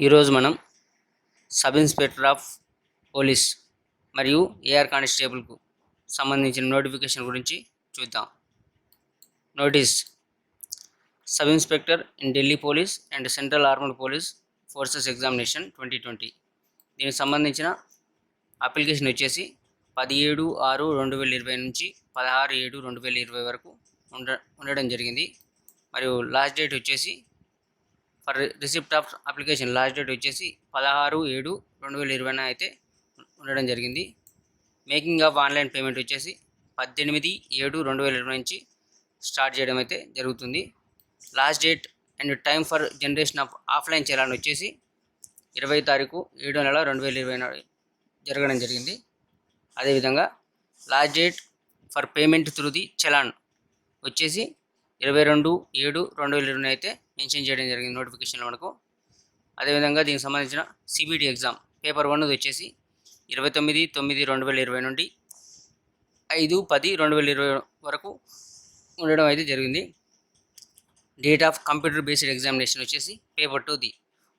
ఈరోజు మనం sub inspector of police మరియు ఏఆర్ కానిస్టేబుల్కు సంబంధించిన నోటిఫికేషన్ గురించి చూద్దాం. Notice: sub inspector in Delhi police and central armed police forces examination 2020. దీనికి సంబంధించిన అప్లికేషన్ వచ్చేసి 17/6/2020 నుంచి 16/7/2020 వరకు ఉండడం జరిగింది. మరియు లాస్ట్ డేట్ వచ్చేసి for receipt of application last date వచ్చేసి 16/7/2020 అయితే ఉండడం జరిగింది. మేకింగ్ ఆఫ్ ఆన్లైన్ పేమెంట్ వచ్చేసి 18/7/2020 నుంచి స్టార్ట్ చేయడం అయితే జరుగుతుంది. Last date and time for generation of offline challan వచ్చేసి 20/7/2020 జరగడం జరిగింది. అదేవిధంగా last date for payment through the challan వచ్చేసి 22/7/2020 అయితే మెన్షన్ చేయడం జరిగింది నోటిఫికేషన్లో మనకు. అదేవిధంగా దీనికి సంబంధించిన సిబిటి ఎగ్జామ్ పేపర్ 1 వచ్చేసి 29/9/2020 నుండి 5/10/2020 వరకు ఉండడం అయితే జరిగింది. Date of computer based examination వచ్చేసి పేపర్ 2ది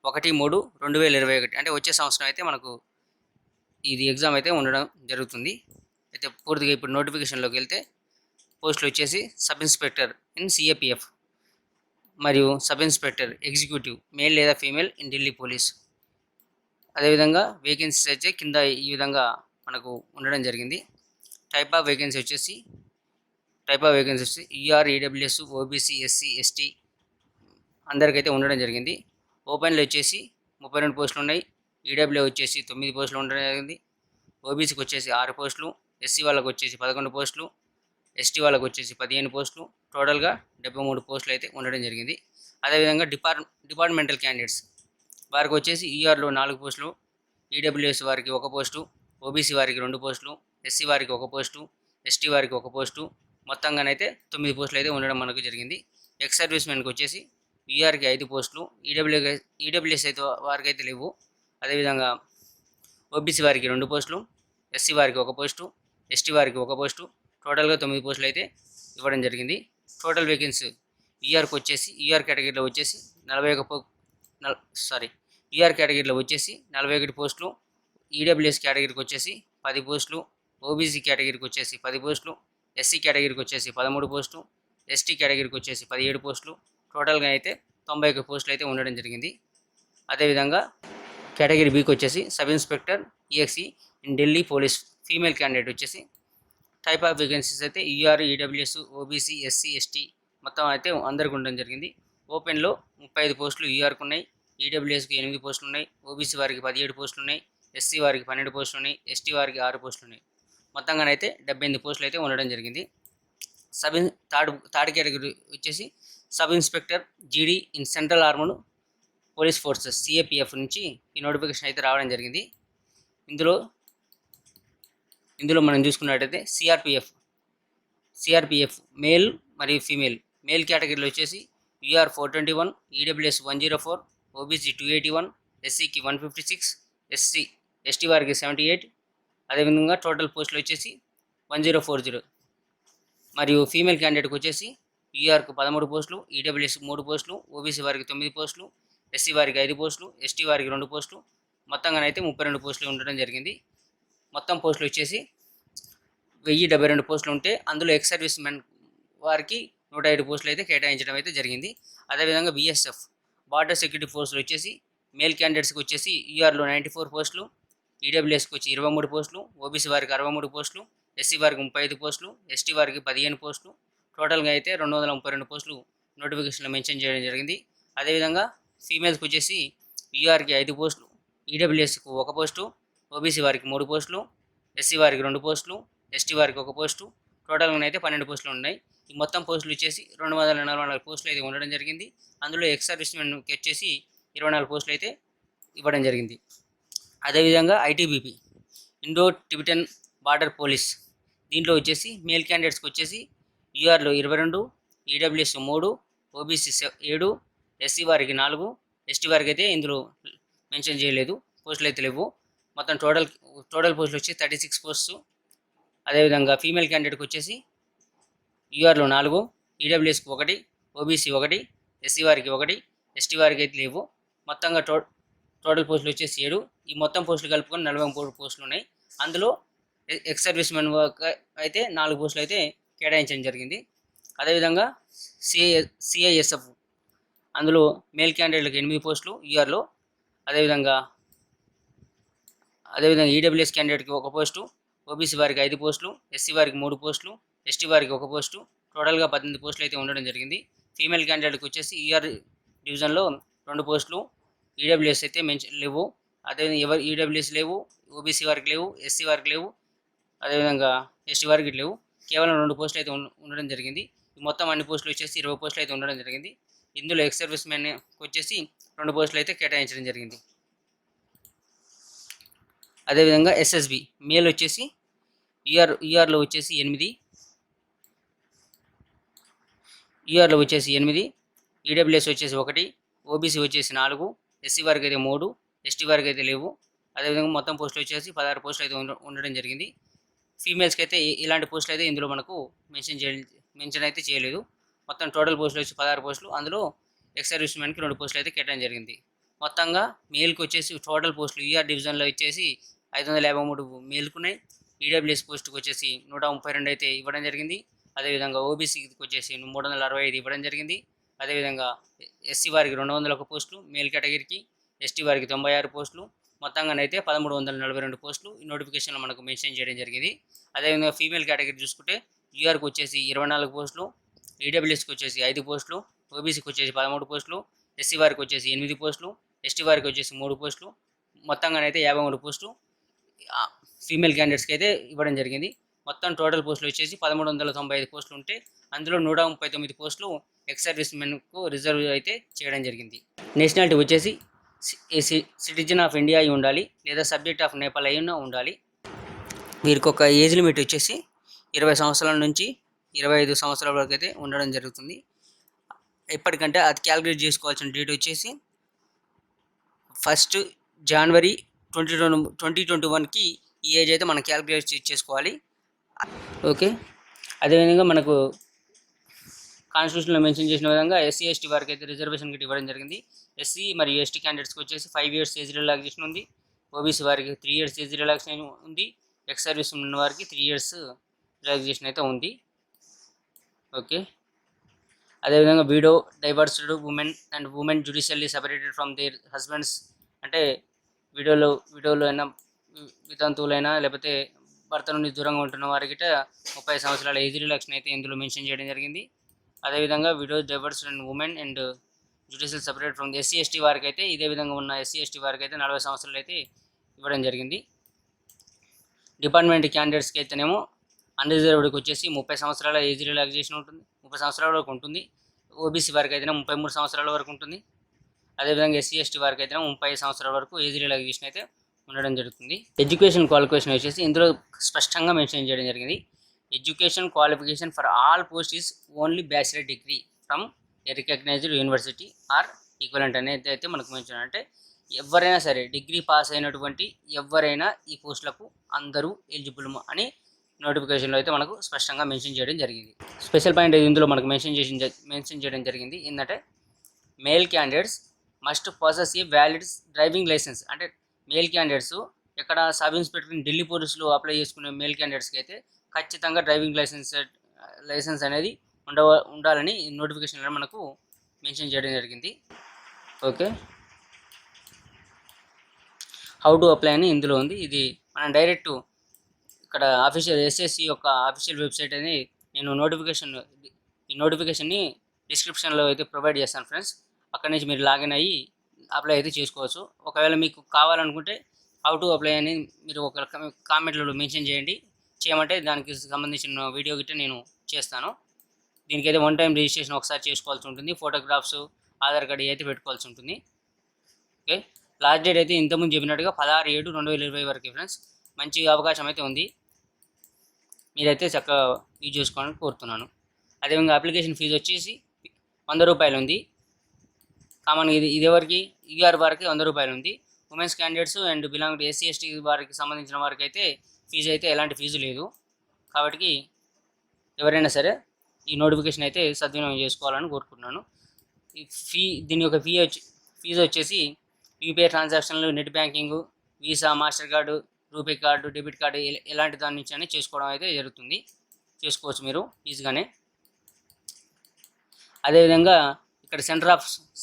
1/3/2021 అంటే వచ్చే సంవత్సరం అయితే మనకు ఇది ఎగ్జామ్ అయితే ఉండడం జరుగుతుంది. అయితే పూర్తిగా ఇప్పుడు నోటిఫికేషన్లోకి వెళ్తే పోస్టులు వచ్చేసి సబ్ ఇన్స్పెక్టర్ ఇన్ సిఏపిఎఫ్ మరియు సబ్ ఇన్స్పెక్టర్ ఎగ్జిక్యూటివ్ మేల్ లేదా ఫీమేల్ ఇన్ ఢిల్లీ పోలీస్. అదేవిధంగా వేకెన్సీస్ అయితే కింద ఈ విధంగా మనకు ఉండడం జరిగింది. టైప్ ఆఫ్ వేకెన్సీ వచ్చేసి UR, EWS, OBC, SC, ST అందరికైతే ఉండడం జరిగింది. ఓపెన్లో వచ్చేసి 32 పోస్టులు ఉన్నాయి. ఈడబ్ల్యూ వచ్చేసి 9 పోస్టులు ఉండడం జరిగింది. ఓబీసీకి వచ్చేసి 6 పోస్టులు, ఎస్సీ వాళ్ళకి వచ్చేసి 11 పోస్టులు, ఎస్టీ వాళ్ళకి వచ్చేసి 15 పోస్టులు, టోటల్గా 73 పోస్టులు అయితే ఉండడం జరిగింది. అదేవిధంగా డిపార్ట్మెంటల్ క్యాండిడేట్స్ వారికి వచ్చేసి ఈఆర్లో 4 పోస్టులు, ఈడబ్ల్యూఎస్ వారికి 1 పోస్టు, ఓబీసీ వారికి 2 పోస్టులు, ఎస్సీ వారికి 1 పోస్టు, ఎస్టీ వారికి 1 పోస్టు, మొత్తంగానైతే 9 పోస్టులు అయితే ఉండడం మనకు జరిగింది. ఎక్స్ సర్వీస్ మెన్కి వచ్చేసి ఈఆర్కి 5 పోస్టులు, ఈడబ్ల్యూఎస్ అయితే వారికి అయితే లేవు. అదేవిధంగా ఓబీసీ వారికి 2 పోస్టులు, ఎస్సీ వారికి 1 పోస్టు, ఎస్టీ వారికి 1 పోస్టు, టోటల్గా 9 పోస్టులు అయితే ఇవ్వడం జరిగింది. టోటల్ వేకెన్సీ ఈఆర్ కేటగిరీలో వచ్చేసి 41 పోస్టులు, ఈడబ్ల్యూఎస్ కేటగిరీకి వచ్చేసి 10 పోస్టులు, ఓబీసీ కేటగిరీకి వచ్చేసి 10 పోస్టులు, ఎస్సీ కేటగిరీకి వచ్చేసి 13 పోస్టులు, ఎస్టీ కేటగిరీకి వచ్చేసి 17 పోస్టులు, టోటల్గా అయితే 91 పోస్టులు అయితే ఉండడం జరిగింది. అదేవిధంగా కేటగిరీ బికి వచ్చేసి sub inspector exe in Delhi police female candidate వచ్చేసి టైప్ ఆఫ్ వేకెన్సీస్ అయితే UR, EWS, OBC, SC, ST మొత్తం అయితే అందరికి ఉండడం జరిగింది. ఓపెన్లో 35 పోస్టులు ఈఆర్కి ఉన్నాయి, ఈడబ్ల్యూఎస్కి 8 పోస్టులు ఉన్నాయి, ఓబీసీ వారికి 17 పోస్టులు ఉన్నాయి, ఎస్సీ వారికి 12 పోస్టులు ఉన్నాయి, ఎస్టీ వారికి 6 పోస్టులు ఉన్నాయి. మొత్తంగానైతే 78 పోస్టులు అయితే ఉండడం జరిగింది. థర్డ్ కేటగిరీ వచ్చేసి సబ్ ఇన్స్పెక్టర్ జీడీ in central armed police forces CAPF నుంచి ఈ నోటిఫికేషన్ అయితే రావడం జరిగింది. ఇందులో మనం చూసుకున్నట్టయితే సిఆర్పిఎఫ్ మేల్ మరియు ఫీమేల్. మేల్ కేటగిరీలో వచ్చేసి యూఆర్ 421, ఈడబ్ల్యూఎస్ 104, ఓబీసీ 281, ఎస్సీకి 156, ఎస్టీ వారికి 78. అదేవిధంగా టోటల్ పోస్టులు వచ్చేసి 1040. మరియు ఫీమేల్ క్యాండిడేట్కి వచ్చేసి యూఆర్కి 13 పోస్టులు, ఈడబ్ల్యూఎస్ 3 పోస్టులు, ఓబీసీ వారికి 9 పోస్టులు, ఎస్సీ వారికి 5 పోస్టులు, ఎస్టీ వారికి 2 పోస్టులు, మొత్తంగానైతే 32 పోస్టులు ఉండడం జరిగింది. మొత్తం పోస్టులు వచ్చేసి 1072 పోస్టులు ఉంటే అందులో ఎక్స్ సర్వీస్ మెన్ వారికి 105 పోస్టులు అయితే కేటాయించడం అయితే జరిగింది. అదేవిధంగా బీఎస్ఎఫ్ బార్డర్ సెక్యూరిటీ ఫోర్సులు వచ్చేసి మేల్ క్యాండిడేట్స్కి వచ్చేసి యూఆర్లో 94 పోస్టులు, ఈడబ్ల్యూఎస్కి వచ్చి 23 పోస్టులు, ఓబీసీ వారికి 63 పోస్టులు, ఎస్సీ వారికి 35 పోస్టులు, ఎస్టీ వారికి 15 పోస్టులు, టోటల్గా అయితే 232 పోస్టులు నోటిఫికేషన్లో మెన్షన్ చేయడం జరిగింది. అదేవిధంగా ఫీమేల్స్కి వచ్చేసి యూఆర్కి 5 పోస్టులు, ఈడబ్ల్యూఎస్కి 1 పోస్టు, ఓబీసీ వారికి 3 పోస్టులు, ఎస్సీ వారికి 2 పోస్టులు, ఎస్టీ వారికి 1 పోస్టు, టోటల్గా అయితే 12 పోస్టులు ఉన్నాయి. ఈ మొత్తం పోస్టులు వచ్చేసి 244 పోస్టులు అయితే ఉండడం జరిగింది. అందులో ఎక్స్ సర్వీస్ మెన్కి వచ్చేసి 24 పోస్టులు అయితే ఇవ్వడం జరిగింది. అదేవిధంగా ITBP Indo Tibetan border police దీంట్లో వచ్చేసి మేల్ క్యాండిడేట్స్కి వచ్చేసి యూఆర్లో 22, ఈడబ్ల్యూఎస్ 3, ఓబీసీ 7, ఎస్సీ వారికి 4, ఎస్టీ వారికి అయితే ఇందులో మెన్షన్ చేయలేదు, పోస్టులు అయితే లేవు. మొత్తం టోటల్ పోస్టులు వచ్చి 36 పోస్టు. అదేవిధంగా ఫీమేల్ క్యాండిడేట్కి వచ్చేసి యూఆర్లో 4, ఈడబ్ల్యూఎస్కి 1, ఓబీసీ 1, ఎస్సీ వారికి 1, ఎస్టీ వారికి అయితే లేవు. మొత్తంగా టోటల్ పోస్టులు వచ్చేసి 7. ఈ మొత్తం పోస్టులు కలుపుకొని 43 పోస్టులు ఉన్నాయి. అందులో ఎక్స్ సర్వీస్ మెన్ వర్క్ అయితే 4 పోస్టులు అయితే కేటాయించడం జరిగింది. అదేవిధంగా సిఐఎస్ఎఫ్ అందులో మేల్ క్యాండిడేట్లకు 8 పోస్టులు యూఆర్లో. అదేవిధంగా ఈడబ్ల్యూఎస్ క్యాండిడేట్కి 1 పోస్టు, ఓబీసీ వారికి 5 పోస్టులు, ఎస్సీ వారికి 3 పోస్టులు, ఎస్టీ వారికి 1 పోస్టు, టోటల్గా 18 పోస్టులు అయితే ఉండడం జరిగింది. ఫీమేల్ క్యాండిడేట్కి వచ్చేసి యూఆర్ డివిజన్లో 2 పోస్టులు, ఈడబ్ల్యూఎస్ అయితే లేవు. అదేవిధంగా ఈడబ్ల్యూఎస్ లేవు, ఓబీసీ వారికి లేవు, ఎస్సీ వారికి లేవు, అదేవిధంగా ఎస్టీ వారికి లేవు. కేవలం 2 పోస్టులు అయితే ఉండడం జరిగింది. మొత్తం అన్ని పోస్టులు వచ్చేసి 20 పోస్టులు అయితే ఉండడం జరిగింది. ఇందులో ఎక్స్ సర్వీస్ మెన్కి వచ్చేసి 2 పోస్టులు అయితే కేటాయించడం జరిగింది. అదేవిధంగా ఎస్ఎస్బి మేల్ వచ్చేసి యూఆర్లో వచ్చేసి 8, ఈడబ్ల్యూఎస్ వచ్చేసి 1, ఓబీసీ వచ్చేసి 4, ఎస్సీ వారికి అయితే 3, ఎస్టీ వారికి అయితే లేవు. అదేవిధంగా మొత్తం పోస్టులు వచ్చేసి 16 పోస్టులు అయితే ఉండడం జరిగింది. ఫీమేల్స్కి అయితే ఇలాంటి పోస్టులు అయితే ఇందులో మనకు మెన్షన్ అయితే చేయలేదు. మొత్తం టోటల్ పోస్టులు వచ్చి 16 పోస్టులు, అందులో ఎక్స్ సర్వీస్ మెన్కి 2 పోస్టులు అయితే కేటాయించడం జరిగింది. మొత్తంగా మేల్కి వచ్చేసి టోటల్ పోస్టులు యూఆర్ డివిజన్లో వచ్చేసి 553 మేల్కున్నాయి. ఈడబ్ల్యూఎస్ పోస్టుకు వచ్చేసి 132 అయితే ఇవ్వడం జరిగింది. అదేవిధంగా ఓబీసీకి వచ్చేసి 365 ఇవ్వడం జరిగింది. అదేవిధంగా ఎస్సీ వారికి 201 పోస్టులు మేల్ కేటగిరీకి, ఎస్టీ వారికి 96 పోస్టులు, మొత్తంగానైతే 1342 పోస్టులు ఈ నోటిఫికేషన్లో మనకు మెన్షన్ చేయడం జరిగింది. అదేవిధంగా ఫీమేల్ కేటగిరీ చూసుకుంటే యూఆర్కి వచ్చేసి 24 పోస్టులు, ఈడబ్ల్యూఎస్కి వచ్చేసి 5 పోస్టులు, ఓబీసీకి వచ్చేసి 13 పోస్టులు, ఎస్సీ వారికి వచ్చేసి 8 పోస్టులు, ఎస్టీ వారికి వచ్చేసి 3 పోస్టులు, మొత్తంగానైతే 53 పోస్టులు ఫీమేల్ క్యాండిడేట్స్కి అయితే ఇవ్వడం జరిగింది. మొత్తం టోటల్ పోస్టులు వచ్చేసి 1395 పోస్టులు ఉంటే అందులో 139 పోస్టులు ఎక్స్ సర్వీస్ మెన్కు రిజర్వ్ అయితే చేయడం జరిగింది. నేషనాలిటీ వచ్చేసి సిటిజన్ ఆఫ్ ఇండియా అయి ఉండాలి, లేదా సబ్జెక్ట్ ఆఫ్ నేపాల్ అయినా ఉండాలి. వీరికి ఒక ఏజ్ లిమిట్ వచ్చేసి 20 సంవత్సరాల నుంచి 25 సంవత్సరాల వరకు అయితే ఉండడం జరుగుతుంది. ఎప్పటికంటే అది క్యాలిక్యులేట్ చేసుకోవాల్సిన డేట్ వచ్చేసి 1 జనవరి 2021కి ఈ ఏజ్ అయితే మనం క్యాలిక్యులేట్ చేసుకోవాలి. ఓకే, అదేవిధంగా మనకు కాన్స్టిట్యూషన్లో మెన్షన్ చేసిన విధంగా ఎస్సీ ఎస్టీ వారికి అయితే రిజర్వేషన్ గిట్ ఇవ్వడం జరిగింది. ఎస్సీ మరియు ఎస్టీ క్యాండిడేట్స్కి వచ్చేసి 5 years ఏజ్ రిలాక్సేషన్ ఉంది. ఓబీసీ వారికి 3 years ఏజ్ రిలాక్సేషన్ ఉంది. ఎక్స్ సర్వీస్ ఉన్న వారికి 3 years రిలాక్సేషన్ అయితే ఉంది. ఓకే, అదేవిధంగా widow, divorced women judicially separated from their husbands, అంటే విడోలో అయినా వితంతువులైనా లేకపోతే భర్త నుండి దూరంగా ఉంటున్న వారికి 30 సంవత్సరాల ఏజ్ రిలాక్సేషన్ అయితే ఇందులో మెన్షన్ చేయడం జరిగింది. అదేవిధంగా widows, divorced and women and judicial separate from SC ST వారికి అయితే ఇదే విధంగా ఉన్న ఎస్సీ ఎస్టీ వారికి అయితే 40 సంవత్సరాలు అయితే ఇవ్వడం జరిగింది. డిపార్ట్మెంట్ క్యాండిడేట్స్కి అయితేనేమో అన్రిజర్వ్డ్కి వచ్చేసి 30 సంవత్సరాల ఏజ్ రిలాక్సేషన్ ఉంటుంది, 30 సంవత్సరాల వరకు ఉంటుంది. ఓబీసీ వారికి అయితే 33 సంవత్సరాల వరకు ఉంటుంది. అదేవిధంగా ఎస్సీ ఎస్టీ వారికి అయితే 30 సంవత్సరాల వరకు ఏజ్ రిలాక్సేషన్ అయితే ఉండడం జరుగుతుంది. ఎడ్యుకేషన్ క్వాలిఫికేషన్ వచ్చేసి ఇందులో స్పష్టంగా మెన్షన్ చేయడం జరిగింది. Education qualification for all post is only bachelor degree from a recognised university or equivalent అనేది అయితే మనకు మెన్షన్, అంటే ఎవరైనా సరే డిగ్రీ పాస్ అయినటువంటి ఎవరైనా ఈ పోస్టులకు అందరూ ఎలిజిబుల్ అని నోటిఫికేషన్లో అయితే మనకు స్పష్టంగా మెన్షన్ చేయడం జరిగింది. స్పెషల్ పాయింట్ ఇందులో మనకు మెన్షన్ చేయడం జరిగింది ఏంటంటే male candidates must possess a valid driving licence, అంటే మేల్ క్యాండిడేట్స్ ఇక్కడ సబ్ ఇన్స్పెక్టర్ ఢిల్లీ పోలీసులో అప్లై చేసుకునే మేల్ క్యాండిడేట్స్కి అయితే ఖచ్చితంగా డ్రైవింగ్ లైసెన్స్ అనేది ఉండాలని నోటిఫికేషన్లో మనకు మెన్షన్ చేయడం జరిగింది. ఓకే, హౌ టు అప్లై అని ఇందులో ఉంది. ఇది మనం డైరెక్ట్ ఇక్కడ ఆఫీషియల్ ఎస్ఎస్సి యొక్క ఆఫీషియల్ వెబ్సైట్ అని నేను ఈ నోటిఫికేషన్ని డిస్క్రిప్షన్లో అయితే ప్రొవైడ్ చేస్తాను ఫ్రెండ్స్. అక్కడి నుంచి మీరు లాగిన్ అయ్యి అప్లై అయితే చేసుకోవచ్చు. ఒకవేళ మీకు కావాలనుకుంటే హౌ టు అప్లై అని మీరు ఒక కామెంట్లో మెన్షన్ చేయండి, చేయమంటే దానికి సంబంధించిన వీడియో గిట్ట నేను చేస్తాను. దీనికైతే 1 time రిజిస్ట్రేషన్ ఒకసారి చేసుకోవాల్సి ఉంటుంది. ఫోటోగ్రాఫ్స్, ఆధార్ కార్డు అయితే పెట్టుకోవాల్సి ఉంటుంది. ఓకే, లాస్ట్ డేట్ అయితే ఇంతకుముందు చెప్పినట్టుగా 16/7/2020 వరకు ఫ్రెండ్స్. మంచి అవకాశం అయితే ఉంది, మీరైతే చక్కగా యూజ్ చేసుకోవాలని కోరుతున్నాను. అదేవిధంగా అప్లికేషన్ ఫీజు వచ్చేసి 100 రూపాయలు ఉంది. కామన్ ఇది ఎవరికి యూఆర్ వారికి 100 రూపాయలు ఉంది. Women's candidates and belong to SC ST వారికి సంబంధించిన వారికి అయితే ఫీజు అయితే ఎలాంటి ఫీజు లేదు. కాబట్టి ఎవరైనా సరే ఈ నోటిఫికేషన్ అయితే సద్వినియోగం చేసుకోవాలని కోరుకుంటున్నాను. దీని యొక్క ఫీజు వచ్చేసి యూపీఐ ట్రాన్సాక్షన్లు, net banking, visa, master card, RuPay card, debit card ఎలాంటి దాని నుంచి అయినా చేసుకోవడం అయితే జరుగుతుంది. చేసుకోవచ్చు మీరు ఈజీగానే. అదేవిధంగా ఇక్కడ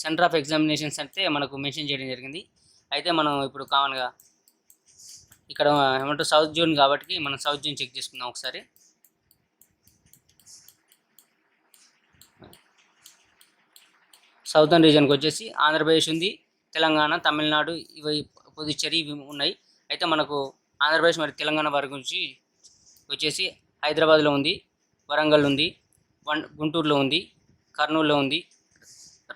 సెంటర్ ఆఫ్ ఎగ్జామినేషన్స్ అయితే మనకు మెన్షన్ చేయడం జరిగింది. అయితే మనం ఇప్పుడు కామన్గా ఇక్కడ ఏమంటారు సౌత్ జోన్ కాబట్టి మనం సౌత్ జోన్ చెక్ చేసుకుందాం ఒకసారి. సౌతర్న్ రీజన్కి వచ్చేసి ఆంధ్రప్రదేశ్ ఉంది, తెలంగాణ, తమిళనాడు, ఇవి పుదుచ్చేరి ఇవి ఉన్నాయి. అయితే మనకు ఆంధ్రప్రదేశ్ మరియు తెలంగాణ వారి గురించి వచ్చేసి హైదరాబాద్లో ఉంది, వరంగల్ ఉంది, గుంటూరులో ఉంది, కర్నూలులో ఉంది,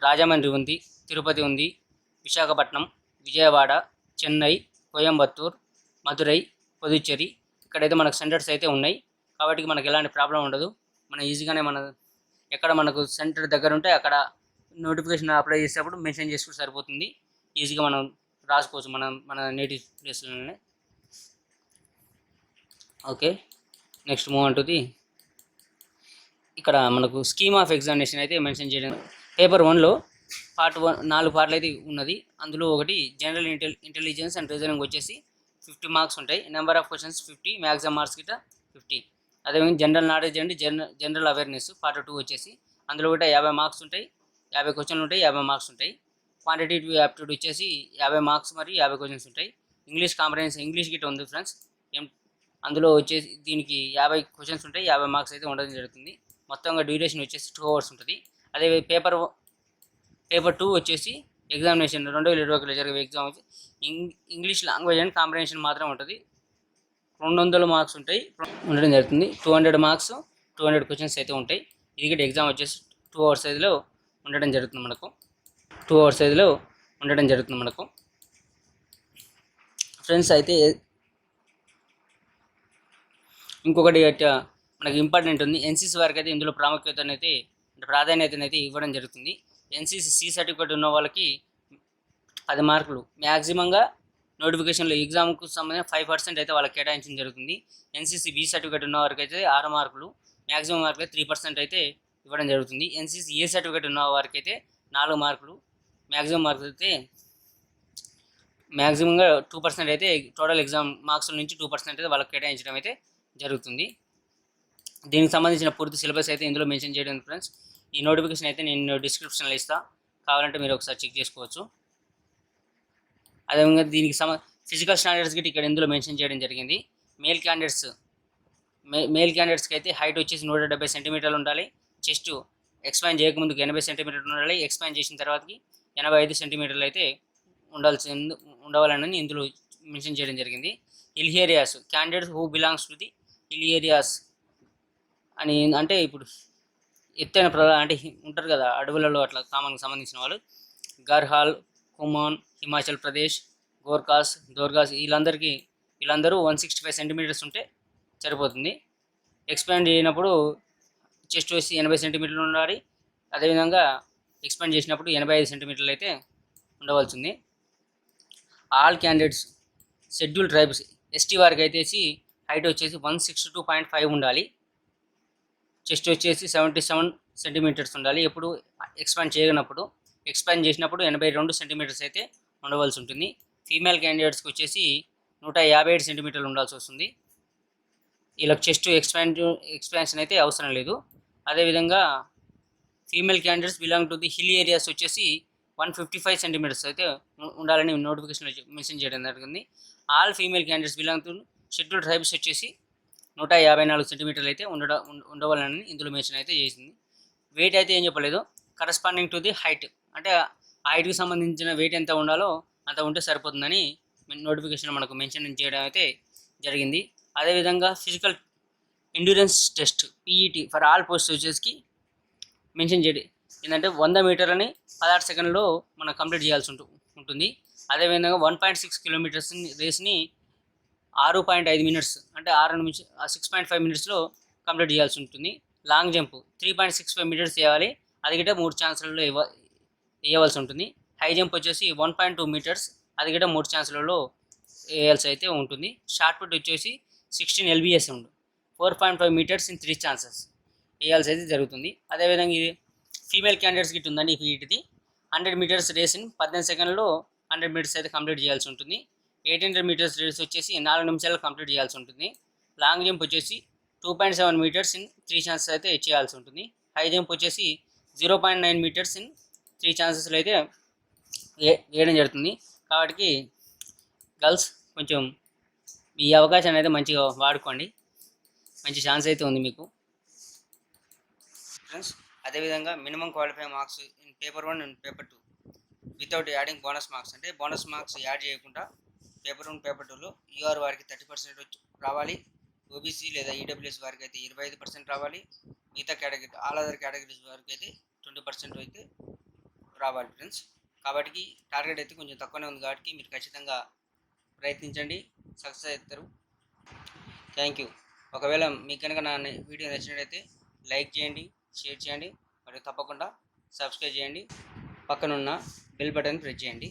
రాజమండ్రి ఉంది, తిరుపతి ఉంది, విశాఖపట్నం, విజయవాడ, చెన్నై, కోయంబత్తూర్, మదురై, పుదుచ్చేరి ఇక్కడైతే మనకు సెంటర్స్ అయితే ఉన్నాయి. కాబట్టి మనకు ఎలాంటి ప్రాబ్లం ఉండదు. మనం ఈజీగానే ఎక్కడ మనకు సెంటర్ దగ్గర ఉంటే అక్కడ నోటిఫికేషన్ అప్లై చేసేటప్పుడు మెన్షన్ చేసుకుంటే సరిపోతుంది. ఈజీగా మనం రాసుకోవచ్చు మన నేటివ్ ప్లేస్లోనే. ఓకే, నెక్స్ట్ మూవ్ అంటుంది. ఇక్కడ మనకు స్కీమ్ ఆఫ్ ఎగ్జామినేషన్ అయితే మెన్షన్ చేయడం. పేపర్ 1లో పార్ట్ 1 4 పార్ట్లు అయితే ఉన్నది. అందులో ఒకటి జనరల్ ఇంటెలిజెన్స్ అండ్ రీజనింగ్ వచ్చేసి 50 మార్క్స్ ఉంటాయి. Number of questions 50, maximum marks గిట్ట 50. అదేవిధంగా general knowledge and general awareness part 2 వచ్చేసి అందులో కూడా 50 మార్క్స్ ఉంటాయి, 50 క్వశ్చన్లు ఉంటాయి, 50 మార్క్స్ ఉంటాయి. క్వాంటిటేటివ్ యాప్టిట్యూడ్ వచ్చేసి 50 మార్క్స్ మరియు 50 క్వశ్చన్స్ ఉంటాయి. ఇంగ్లీష్ కాంప్రహెన్షన్ ఇంగ్లీష్ గిట్ట ఉంది ఫ్రెండ్స్. అందులో వచ్చేసి దీనికి 50 క్వశ్చన్స్ ఉంటాయి, 50 మార్క్స్ అయితే ఉండడం జరుగుతుంది. మొత్తంగా డ్యూరేషన్ వచ్చేసి 2 hours ఉంటుంది. అదే పేపర్ 2 వచ్చేసి ఎగ్జామినేషన్ 2021లో జరిగే ఎగ్జామ్ వచ్చి ఇంగ్లీష్ లాంగ్వేజ్ అండ్ కాంప్రహెన్షన్ మాత్రం ఉంటుంది. 200 మార్క్స్ ఉంటాయి ఉండడం జరుగుతుంది. 200 మార్క్స్ 200 క్వశ్చన్స్ అయితే ఉంటాయి. ఇది కూడా ఎగ్జామ్ వచ్చేసి 2 hours సైజులో ఉండడం జరుగుతుంది మనకు. 2 hours సైజులో ఉండడం జరుగుతుంది మనకు ఫ్రెండ్స్. అయితే ఇంకొకటి మనకి ఇంపార్టెంట్ ఉంది. ఎన్సీసీ వారికి అయితే ఇందులో ప్రాధాన్యతనైతే ఇవ్వడం జరుగుతుంది. ఎన్సీసీ సి సర్టిఫికేట్ ఉన్న వాళ్ళకి 10 మార్కులు మ్యాక్సిమంగా నోటిఫికేషన్లో ఎగ్జామ్కు సంబంధించిన 5% అయితే వాళ్ళకి కేటాయించడం జరుగుతుంది. ఎన్సీసీ బి సర్టిఫికేట్ ఉన్న వారికి అయితే 6 మార్కులు, మ్యాక్సిమం మార్కులు 3% అయితే ఇవ్వడం జరుగుతుంది. ఎన్సీసీ ఏ సర్టిఫికేట్ ఉన్న వారికి అయితే 4 మార్కులు, మ్యాక్సిమం మార్కులు అయితే మ్యాక్సిమంగా 2% అయితే టోటల్ ఎగ్జామ్ మార్క్స్ నుంచి 2% అయితే వాళ్ళకి కేటాయించడం అయితే జరుగుతుంది. దీనికి సంబంధించిన పూర్తి సిలబస్ అయితే ఇందులో మెన్షన్ చేయడం ఫ్రెండ్స్. ఈ నోటిఫికేషన్ అయితే నేను డిస్క్రిప్షన్లో ఇస్తాను, కావాలంటే మీరు ఒకసారి చెక్ చేసుకోవచ్చు. అదేవిధంగా దీనికి ఫిజికల్ స్టాండర్డ్స్ గిట్ ఇక్కడ ఇందులో మెన్షన్ చేయడం జరిగింది. మేల్ క్యాండిడేట్స్కి అయితే హైట్ వచ్చేసి 170 సెంటీమీటర్లు ఉండాలి. చెస్ట్ ఎక్స్పాండ్ చేయకముందుకు 80 సెంటీమీటర్లు ఉండాలి. ఎక్స్పాండ్ చేసిన తర్వాతకి 85 సెంటీమీటర్లు అయితే ఉండవాలని ఇందులో మెన్షన్ చేయడం జరిగింది. Hill areas candidates who belongs to the hill areas అని అంటే ఇప్పుడు ఎత్తైన అంటే ఉంటారు కదా అడవులలో అట్లా కామన్కి సంబంధించిన వాళ్ళు గర్హాల్, కుమాన్, హిమాచల్ ప్రదేశ్, దోర్గాస్ వీళ్ళందరూ 165 సెంటీమీటర్స్ ఉంటే సరిపోతుంది. ఎక్స్పాండ్ చేయనప్పుడు చెస్ట్ వచ్చి 80 సెంటీమీటర్లు ఉండాలి. అదేవిధంగా ఎక్స్పాండ్ చేసినప్పుడు 85 సెంటీమీటర్లు అయితే ఉండవలసింది. All candidates schedule tribes ST వారికి అయితే హైట్ వచ్చేసి 162.5 ఉండాలి. చెస్ట్ వచ్చేసి 77 సెంటీమీటర్స్ ఉండాలి. ఎప్పుడు ఎక్స్పాండ్ చేసినప్పుడు 82 సెంటీమీటర్స్ అయితే ఉండవలసి ఉంటుంది. ఫీమేల్ క్యాండిడేట్స్కి వచ్చేసి 157 సెంటీమీటర్లు ఉండాల్సి వస్తుంది. వీళ్ళకి చెస్ట్ ఎక్స్పాన్షన్ అయితే అవసరం లేదు. అదేవిధంగా female candidates belong to the hill areas వచ్చేసి 155 సెంటీమీటర్స్ అయితే ఉండాలని నోటిఫికేషన్లో మెన్షన్ చేయడం జరిగింది. All female candidates belong to schedule tribes వచ్చేసి 154 సెంటీమీటర్లు అయితే ఉండవాలని ఇందులో మెన్షన్ అయితే చేసింది. వెయిట్ అయితే ఏం చెప్పలేదు. కరస్పాండింగ్ టు ది హైట్ అంటే హైట్కి సంబంధించిన వెయిట్ ఎంత ఉండాలో అంత ఉంటే సరిపోతుందని నోటిఫికేషన్ మనకు మెన్షన్ చేయడం అయితే జరిగింది. అదేవిధంగా physical endurance test PET for all post వచ్చేసి మెన్షన్ చేయడం ఏంటంటే 100 మీటర్లని 16 సెకండ్లో మనం కంప్లీట్ చేయాల్సి ఉంటుంది. అదేవిధంగా 1.6 కిలోమీటర్స్ రేస్ని 6.5 మినిట్స్ అంటే 6.5 మినిట్స్లో కంప్లీట్ చేయాల్సి ఉంటుంది. లాంగ్ జంప్ 3.65 మీటర్స్ చేయాలి, అది గిట్ట 3 ఛాన్సులలో వేయవలసి ఉంటుంది. హై జంప్ వచ్చేసి 1.2 మీటర్స్, అది గిట్ట 3 ఛాన్సులలో వేయాల్సి అయితే ఉంటుంది. షార్ట్ పుట్ వచ్చేసి 16 LBS 4.5 మీటర్స్ ఇన్ 3 ఛాన్సెస్ వేయాల్సి అయితే జరుగుతుంది. అదేవిధంగా ఇది ఫీమేల్ క్యాండిడేట్స్ గిట్ ఉందండి. వీటిది 100 మీటర్స్ రేస్ ఇన్ 18 సెకండ్లో 100 మీటర్స్ అయితే కంప్లీట్ చేయాల్సి ఉంటుంది. 800 మీటర్స్ రేస్ వచ్చేసి 4 నిమిషాలు కంప్లీట్ చేయాల్సి ఉంటుంది. లాంగ్ జంప్ వచ్చేసి 2.7 మీటర్స్ ఇన్ 3 ఛాన్సెస్ అయితే చేయాల్సి ఉంటుంది. హై జంప్ వచ్చేసి 0.9 మీటర్స్ ఇన్ 3 ఛాన్సెస్లో అయితే వేయడం జరుగుతుంది. కాబట్టి గర్ల్స్ కొంచెం ఈ అవకాశాన్ని అయితే మంచిగా వాడుకోండి. మంచి ఛాన్స్ అయితే ఉంది మీకు ఫ్రెండ్స్. అదేవిధంగా minimum qualify marks in paper 1 and paper 2 without adding bonus marks, అంటే బోనస్ మార్క్స్ యాడ్ చేయకుండా పేపర్ 1 పేపర్ 2లో యూఆర్ వారికి 30% రావాలి. ఓబీసీ లేదా ఈడబ్ల్యూఎస్ వారికి అయితే 25% రావాలి. మిగతా కేటగిరీ ఆల్ అదర్ కేటగిరీస్ వారికి అయితే 20% అయితే రావాలి ఫ్రెండ్స్. కాబట్టి టార్గెట్ అయితే కొంచెం తక్కువనే ఉంది, కాబట్టి మీరు ఖచ్చితంగా ప్రయత్నించండి, సక్సెస్ అవుతారు. Thank you. ఒకవేళ మీకు కనుక నా వీడియో నచ్చినట్లయితే లైక్ చేయండి, షేర్ చేయండి, మరియు తప్పకుండా సబ్స్క్రైబ్ చేయండి. పక్కనున్న బెల్ బటన్ ప్రెస్ చేయండి.